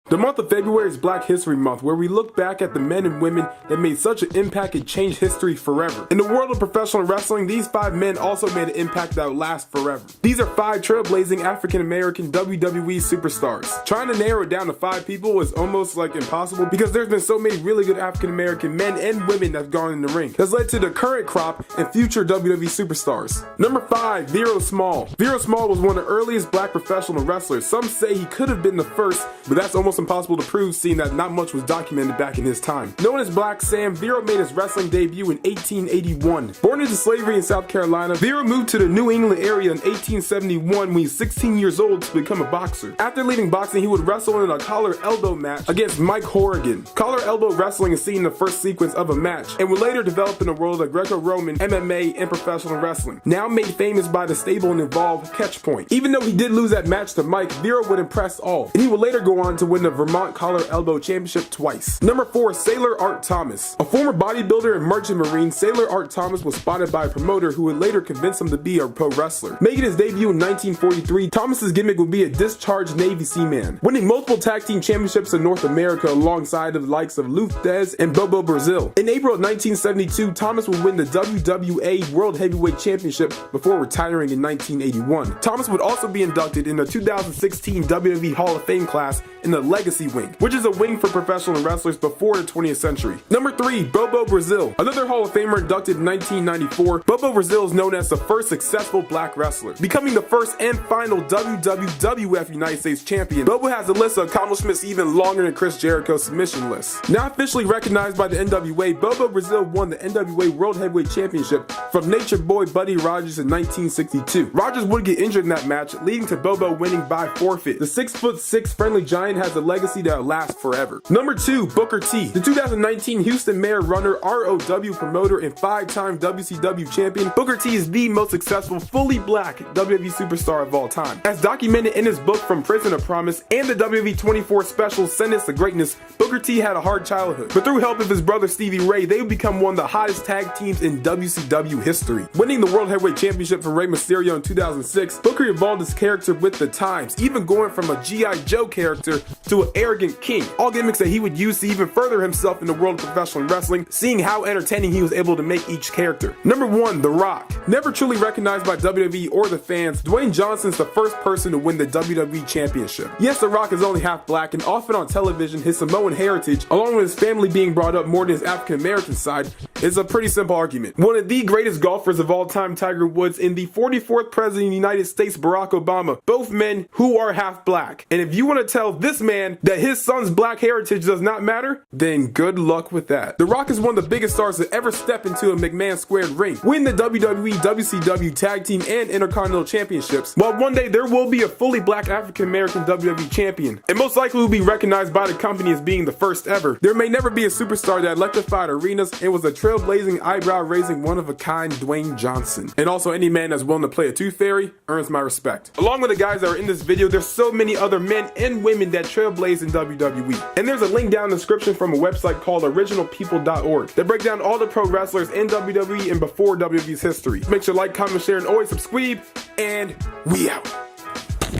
The month of February is Black History Month, where we look back at the men and women that made such an impact and changed history forever. In the world of professional wrestling, these 5 men also made an impact that will last forever. These are 5 trailblazing African-American WWE superstars. Trying to narrow it down to 5 people is almost like impossible because there's been so many really good African-American men and women that have gone in the ring. That's led to the current crop and future WWE superstars. Number 5, Vero Small. Vero Small was one of the earliest black professional wrestlers. Some say he could have been the first, but that's almost impossible to prove, seeing that not much was documented back in his time. Known as Black Sam, Vero made his wrestling debut in 1881. Born into slavery in South Carolina, Vero moved to the New England area in 1871 when he was 16 years old to become a boxer. After leaving boxing, he would wrestle in a collar elbow match against Mike Horrigan. Collar elbow wrestling is seen in the first sequence of a match and would later develop in the world of Greco-Roman, MMA, and professional wrestling. Now made famous by the stable and involved Catch Point. Even though he did lose that match to Mike, Vero would impress all, and he would later go on to win the Vermont Collar Elbow Championship twice. Number 4, Sailor Art Thomas. A former bodybuilder and merchant marine, Sailor Art Thomas was spotted by a promoter who would later convince him to be a pro wrestler. Making his debut in 1943, Thomas's gimmick would be a discharged Navy seaman, winning multiple tag team championships in North America alongside the likes of Luthez and Bobo Brazil. In April of 1972, Thomas would win the WWA World Heavyweight Championship before retiring in 1981. Thomas would also be inducted in the 2016 WWE Hall of Fame class in the Legacy Wing, which is a wing for professional wrestlers before the 20th century. Number 3, Bobo Brazil. Another Hall of Famer inducted in 1994, Bobo Brazil is known as the first successful black wrestler, becoming the first and final WWF United States champion. Bobo has a list of accomplishments even longer than Chris Jericho's submission list. Now officially recognized by the NWA, Bobo Brazil won the NWA World Heavyweight Championship from Nature Boy Buddy Rogers in 1962. Rogers would get injured in that match, leading to Bobo winning by forfeit. The 6'6" friendly giant has a legacy that will last forever. Number 2, Booker T. The 2019 Houston Mayor runner, ROW promoter, and 5-time WCW champion, Booker T is the most successful fully black WWE superstar of all time. As documented in his book From Prison to Promise and the WWE 24 special Sentence to Greatness, Booker T had a hard childhood, but through help of his brother Stevie Ray, they would become one of the hottest tag teams in WCW history. Winning the World Heavyweight Championship from Rey Mysterio in 2006, Booker evolved his character with the times, even going from a G.I. Joe character to an arrogant king. All gimmicks that he would use to even further himself in the world of professional wrestling, seeing how entertaining he was able to make each character. Number 1, The Rock. Never truly recognized by WWE or the fans, Dwayne Johnson's the first person to win the WWE Championship. Yes, The Rock is only half black, and often on television, his Samoan heritage, along with his family being brought up more than his African American side, is a pretty simple argument. One of the greatest golfers of all time, Tiger Woods, and the 44th President of the United States, Barack Obama, both men who are half black. And if you want to tell this man that his son's black heritage does not matter, then good luck with that. The Rock is one of the biggest stars to ever step into a McMahon squared ring, win the WWE, WCW Tag Team, and Intercontinental Championships, while one day there will be a fully black African-American WWE champion, and most likely will be recognized by the company as being the first ever. There may never be a superstar that electrified arenas and was a trailblazing, eyebrow-raising, one-of-a-kind Dwayne Johnson. And also, any man that's willing to play a tooth fairy earns my respect. Along with the guys that are in this video, there's so many other men and women that trailblaze in WWE. And there's a link down in the description from a website called originalpeople.org that break down all the pro wrestlers in WWE and before WWE's history. Make sure to like, comment, share, and always subscribe, and we out.